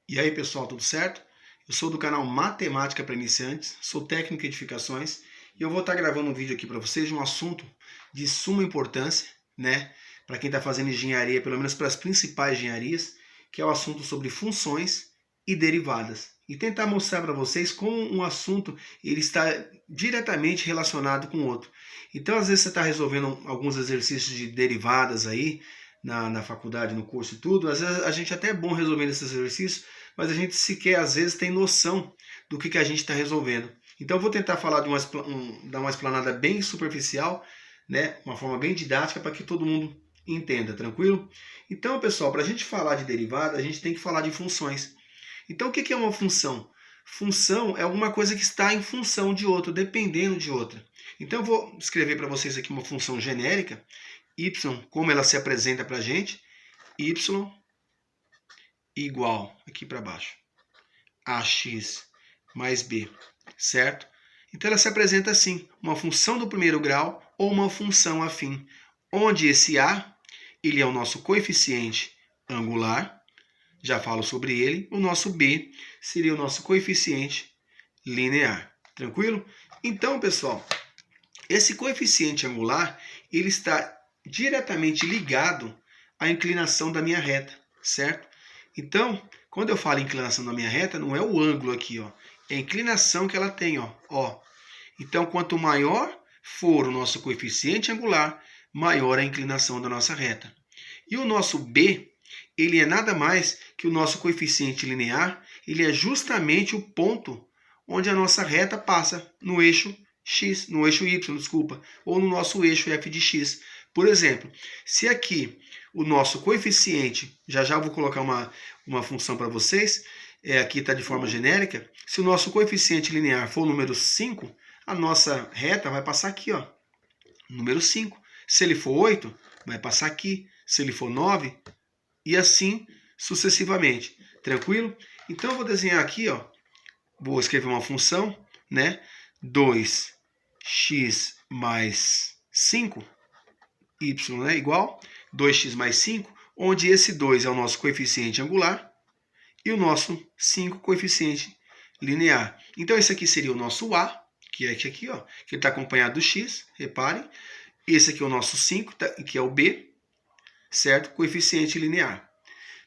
E aí, pessoal, tudo certo? Eu sou do canal Matemática para Iniciantes, sou técnico em edificações e eu vou estar gravando um vídeo aqui para vocês de um assunto de suma importância, né? Para quem está fazendo engenharia, pelo menos para as principais engenharias, que é o assunto sobre funções e derivadas. E tentar mostrar para vocês como um assunto ele está diretamente relacionado com o outro. Então, às vezes você está resolvendo alguns exercícios de derivadas aí, na faculdade, no curso e tudo, às vezes a gente até é bom resolvendo esses exercícios, mas a gente sequer às vezes tem noção do que a gente está resolvendo. Então eu vou tentar falar de dar uma explanada bem superficial, né, uma forma bem didática para que todo mundo entenda, tranquilo? Então, pessoal, para a gente falar de derivada, a gente tem que falar de funções. Então, o que é uma função? Função é alguma coisa que está em função de outra, dependendo de outra. Então, eu vou escrever para vocês aqui uma função genérica, y, como ela se apresenta para a gente, y igual, aqui para baixo, ax mais b, certo? Então ela se apresenta assim, uma função do primeiro grau ou uma função afim, onde esse a, ele é o nosso coeficiente angular, já falo sobre ele, o nosso b seria o nosso coeficiente linear, tranquilo? Então, pessoal, esse coeficiente angular, ele está diretamente ligado à inclinação da minha reta, certo? Então, quando eu falo inclinação da minha reta, não é o ângulo aqui, ó, é a inclinação que ela tem, ó. Então, quanto maior for o nosso coeficiente angular, maior a inclinação da nossa reta. E o nosso b, ele é nada mais que o nosso coeficiente linear, ele é justamente o ponto onde a nossa reta passa no eixo x, no eixo y, desculpa, ou no nosso eixo f de x. Por exemplo, se aqui o nosso coeficiente, já vou colocar uma função para vocês, aqui está de forma genérica, se o nosso coeficiente linear for o número 5, a nossa reta vai passar aqui, ó, número 5. Se ele for 8, vai passar aqui. Se ele for 9, e assim sucessivamente. Tranquilo? Então eu vou desenhar aqui, ó, vou escrever uma função, né? 2x mais 5, y, né, igual 2x mais 5, onde esse 2 é o nosso coeficiente angular e o nosso 5 coeficiente linear. Então esse aqui seria o nosso a, que é esse aqui, ó, que está acompanhado do x, reparem. Esse aqui é o nosso 5, que é o b, certo? Coeficiente linear.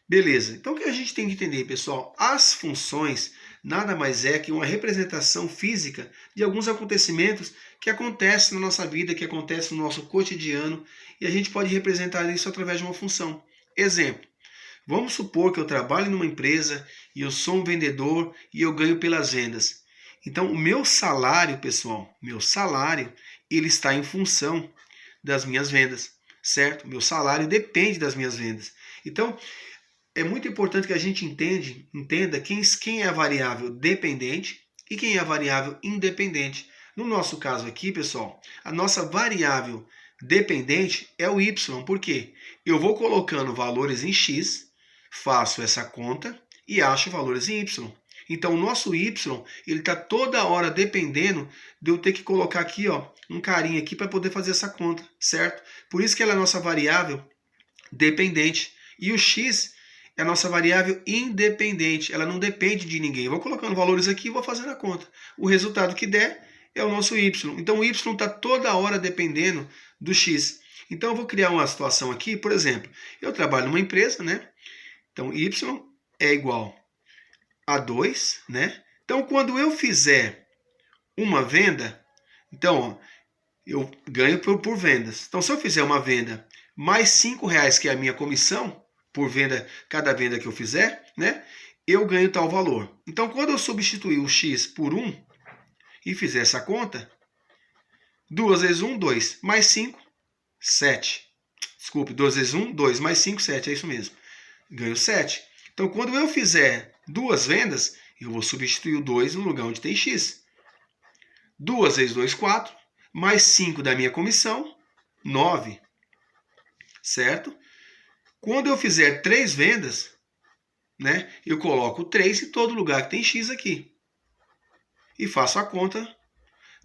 Beleza, então o que a gente tem que entender, pessoal? As funções nada mais é que uma representação física de alguns acontecimentos que acontecem na nossa vida, que acontecem no nosso cotidiano, e a gente pode representar isso através de uma função. Exemplo, vamos supor que eu trabalho numa empresa e eu sou um vendedor e eu ganho pelas vendas. Então, o meu salário, pessoal, ele está em função das minhas vendas, certo? Meu salário depende das minhas vendas. Então, é muito importante que a gente entenda quem é a variável dependente e quem é a variável independente. No nosso caso aqui, pessoal, a nossa variável dependente é o y. Por quê? Eu vou colocando valores em x, faço essa conta e acho valores em y. Então, o nosso y, ele está toda hora dependendo de eu ter que colocar aqui, ó, um carinha aqui para poder fazer essa conta, certo? Por isso que ela é a nossa variável dependente. E o x é a nossa variável independente, ela não depende de ninguém. Eu vou colocando valores aqui e vou fazendo a conta. O resultado que der é o nosso y. Então, o y está toda hora dependendo do x. Então, eu vou criar uma situação aqui, por exemplo, eu trabalho numa empresa, né? Então, y é igual a 2, né? Então, quando eu fizer uma venda, então, ó, eu ganho por vendas. Então, se eu fizer uma venda mais 5 reais, que é a minha comissão, por venda, cada venda que eu fizer, né? Eu ganho tal valor. Então, quando eu substituir o x por 1 e fizer essa conta, 2 vezes 1, 2, mais 5, 7. Desculpe, 2 vezes 1, 2, mais 5, 7, é isso mesmo. Ganho 7. Então, quando eu fizer duas vendas, eu vou substituir o 2 no lugar onde tem x. 2 vezes 2, 4, mais 5 da minha comissão, 9. Certo? Quando eu fizer 3 vendas, né, eu coloco 3 em todo lugar que tem x aqui. E faço a conta.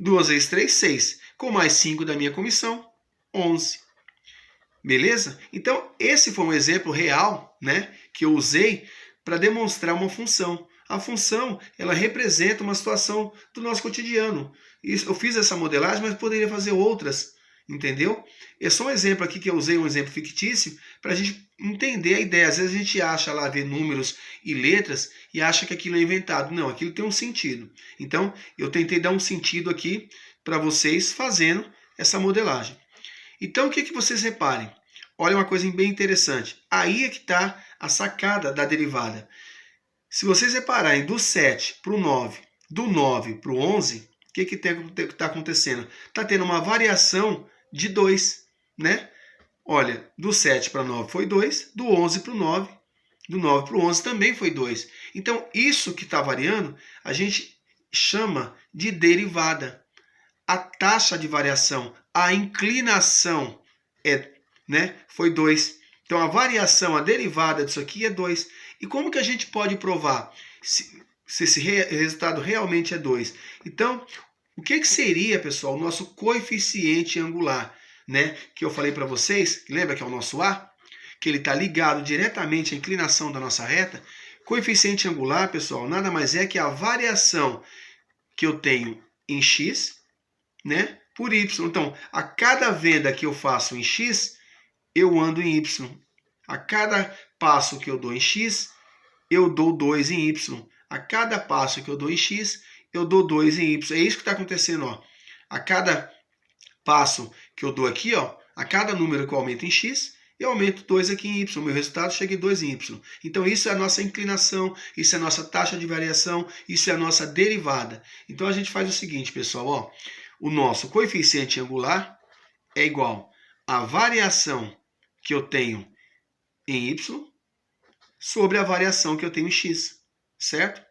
2 vezes 3, 6. Com mais 5 da minha comissão, 11. Beleza? Então, esse foi um exemplo real, né, que eu usei para demonstrar uma função. A função, ela representa uma situação do nosso cotidiano. Eu fiz essa modelagem, mas poderia fazer outras, entendeu? É só um exemplo aqui que eu usei, um exemplo fictício, para a gente entender a ideia. Às vezes a gente acha lá, vê números e letras e acha que aquilo é inventado. Não, aquilo tem um sentido. Então, eu tentei dar um sentido aqui para vocês fazendo essa modelagem. Então, o que vocês reparem? Olha uma coisa bem interessante. Aí é que está a sacada da derivada. Se vocês repararem do 7 para o 9, do 9 para o 11, o que está acontecendo? Está tendo uma variação de 2, né? Olha, do 7 para 9 foi 2, do 11 para o 9, do 9 para o 11 também foi 2. Então, isso que está variando, a gente chama de derivada. A taxa de variação, a inclinação foi 2. Então, a variação, a derivada disso aqui é 2. E como que a gente pode provar se esse resultado realmente é 2? Então, o que seria, pessoal, o nosso coeficiente angular? Que eu falei para vocês, lembra que é o nosso A? Que ele está ligado diretamente à inclinação da nossa reta. Coeficiente angular, pessoal, nada mais é que a variação que eu tenho em x, por y. Então, a cada venda que eu faço em x, eu ando em y. A cada passo que eu dou em x, eu dou 2 em y. A cada passo que eu dou em x, eu dou 2 em y. É isso que está acontecendo, ó. A cada passo que eu dou aqui, ó, a cada número que eu aumento em x, eu aumento 2 aqui em y. O meu resultado chega em 2 em y. Então, isso é a nossa inclinação, isso é a nossa taxa de variação, isso é a nossa derivada. Então, a gente faz o seguinte, pessoal, ó. O nosso coeficiente angular é igual à variação que eu tenho em y sobre a variação que eu tenho em x, certo?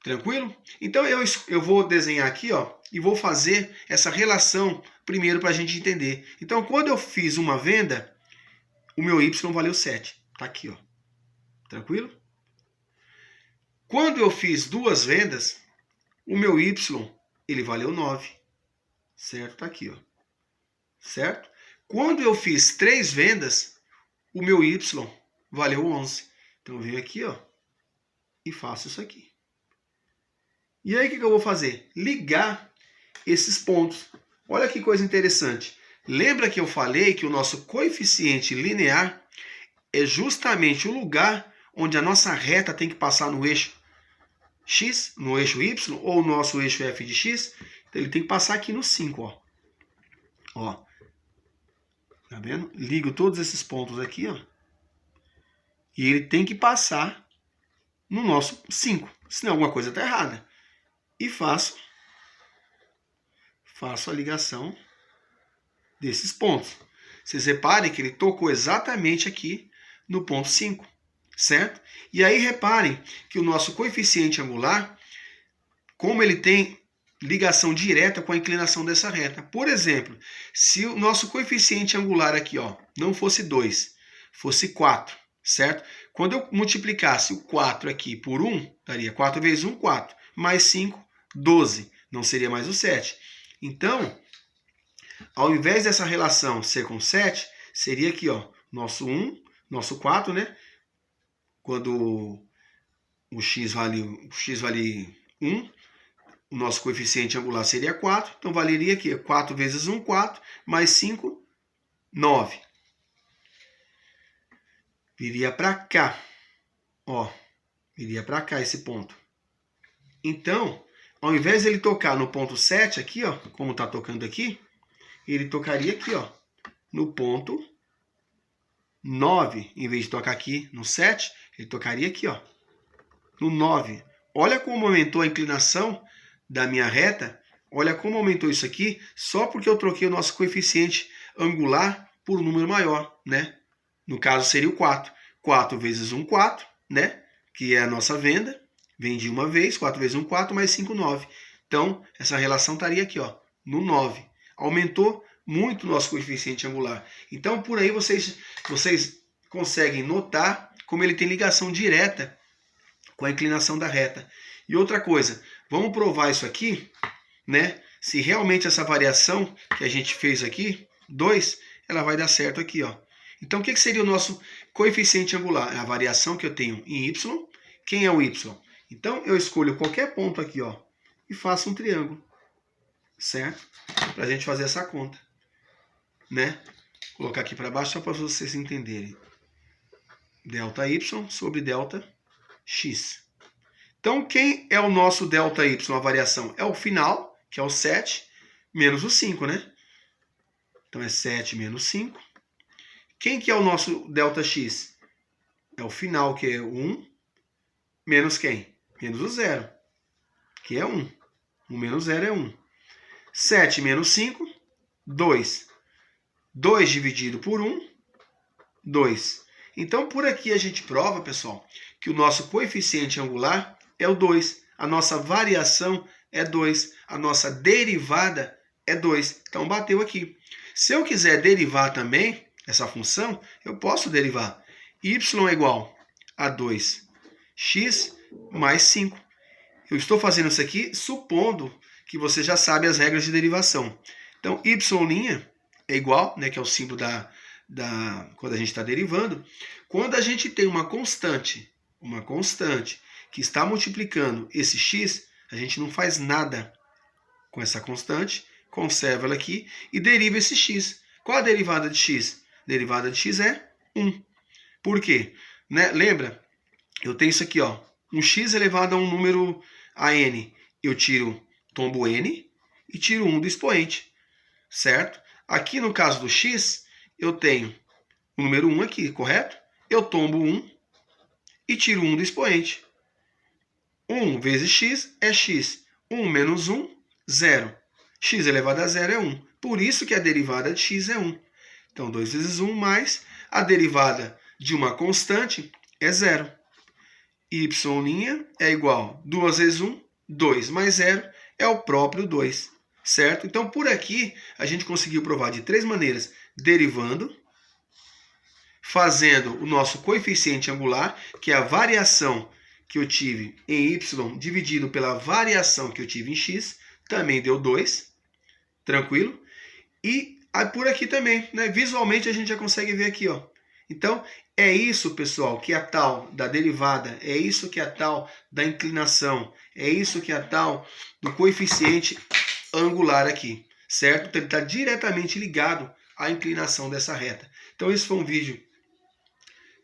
Tranquilo? Então eu vou desenhar aqui, ó, e vou fazer essa relação primeiro para a gente entender. Então, quando eu fiz uma venda, o meu y valeu 7. Tá aqui, ó. Tranquilo? Quando eu fiz 2 vendas, o meu y ele valeu 9. Certo? Tá aqui, ó. Certo? Quando eu fiz 3 vendas, o meu y valeu 11. Então eu venho aqui, ó, e faço isso aqui. E aí o que eu vou fazer? Ligar esses pontos. Olha que coisa interessante. Lembra que eu falei que o nosso coeficiente linear é justamente o lugar onde a nossa reta tem que passar no eixo x, no eixo y, ou o nosso eixo f de x. Então ele tem que passar aqui no 5, ó. Ó. Tá vendo? Ligo todos esses pontos aqui, ó. E ele tem que passar no nosso 5. Senão alguma coisa está errada. E faço a ligação desses pontos. Vocês reparem que ele tocou exatamente aqui no ponto 5, certo? E aí reparem que o nosso coeficiente angular, como ele tem ligação direta com a inclinação dessa reta. Por exemplo, se o nosso coeficiente angular aqui, ó, não fosse 2, fosse 4, certo? Quando eu multiplicasse o 4 aqui por 1, daria 4 vezes 1, 4. Mais 5, 12. Não seria mais o 7. Então, ao invés dessa relação ser com 7, seria aqui, ó, nosso 1, nosso 4, né? Quando o x vale 1, o nosso coeficiente angular seria 4. Então, valeria aqui, 4 vezes 1, 4, mais 5, 9. Viria para cá. Ó, viria para cá esse ponto. Então, ao invés de ele tocar no ponto 7 aqui, ó, como está tocando aqui, ele tocaria aqui, ó, no ponto 9. Em vez de tocar aqui no 7, ele tocaria aqui, ó, no 9. Olha como aumentou a inclinação da minha reta. Olha como aumentou isso aqui só porque eu troquei o nosso coeficiente angular por um número maior, né? No caso seria o 4. 4 vezes 1, 4, né? Que é a nossa venda. Vendi uma vez, 4 vezes 1, 4, mais 5, 9. Então, essa relação estaria aqui, ó, no 9. Aumentou muito o nosso coeficiente angular. Então, por aí vocês conseguem notar como ele tem ligação direta com a inclinação da reta. E outra coisa, vamos provar isso aqui, né? Se realmente essa variação que a gente fez aqui, 2, ela vai dar certo aqui, ó. Então, o que seria o nosso coeficiente angular? É a variação que eu tenho em y. Quem é o y? Então, eu escolho qualquer ponto aqui, ó, e faço um triângulo, certo? Para a gente fazer essa conta, né? Vou colocar aqui para baixo só para vocês entenderem. Delta y sobre delta x. Então, quem é o nosso delta y, a variação? É o final, que é o 7, menos o 5, né? Então, é 7 menos 5. Quem que é o nosso delta x? É o final, que é 1, menos quem? Menos o 0, que é 1. 1 menos 0 é 1. 7 menos 5, 2. 2 dividido por 1, 2. Então, por aqui a gente prova, pessoal, que o nosso coeficiente angular é o 2. A nossa variação é 2. A nossa derivada é 2. Então, bateu aqui. Se eu quiser derivar também essa função, eu posso derivar. Y é igual a 2x mais 5. Eu estou fazendo isso aqui supondo que você já sabe as regras de derivação. Então, y' é igual, né, que é o símbolo quando a gente está derivando. Quando a gente tem uma constante que está multiplicando esse x, a gente não faz nada com essa constante, conserva ela aqui e deriva esse x. Qual a derivada de x? A derivada de x é 1. Por quê? Né? Lembra? Eu tenho isso aqui, ó, um x elevado a um número a n. Eu tombo n e tiro 1 do expoente, certo? Aqui no caso do x, eu tenho o número 1 aqui, correto? Eu tombo 1 e tiro 1 do expoente. 1 vezes x é x. 1 menos 1, 0. X elevado a 0 é 1. Por isso que a derivada de x é 1. Então, 2 vezes 1 mais a derivada de uma constante é 0. Y' é igual a 2 vezes 1, 2 mais 0 é o próprio 2, certo? Então, por aqui, a gente conseguiu provar de 3 maneiras. Derivando, fazendo o nosso coeficiente angular, que é a variação que eu tive em y dividido pela variação que eu tive em x, também deu 2, tranquilo? E por aqui também, né? Visualmente a gente já consegue ver aqui, ó. Então, é isso, pessoal, que é a tal da derivada, é isso que é a tal da inclinação, é isso que é a tal do coeficiente angular aqui, certo? Então, ele está diretamente ligado à inclinação dessa reta. Então, esse foi um vídeo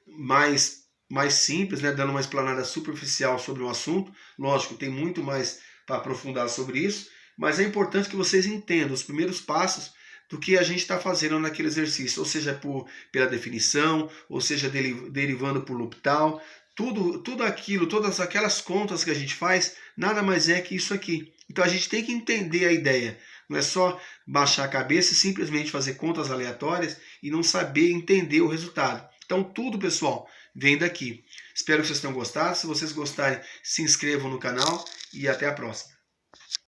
mais simples, né? Dando uma explanada superficial sobre o assunto. Lógico, tem muito mais para aprofundar sobre isso, mas é importante que vocês entendam os primeiros passos do que a gente está fazendo naquele exercício, ou seja, pela definição, ou seja, derivando por L'Hopital, tudo aquilo, todas aquelas contas que a gente faz, nada mais é que isso aqui. Então a gente tem que entender a ideia, não é só baixar a cabeça e simplesmente fazer contas aleatórias e não saber entender o resultado. Então tudo, pessoal, vem daqui. Espero que vocês tenham gostado. Se vocês gostarem, se inscrevam no canal e até a próxima.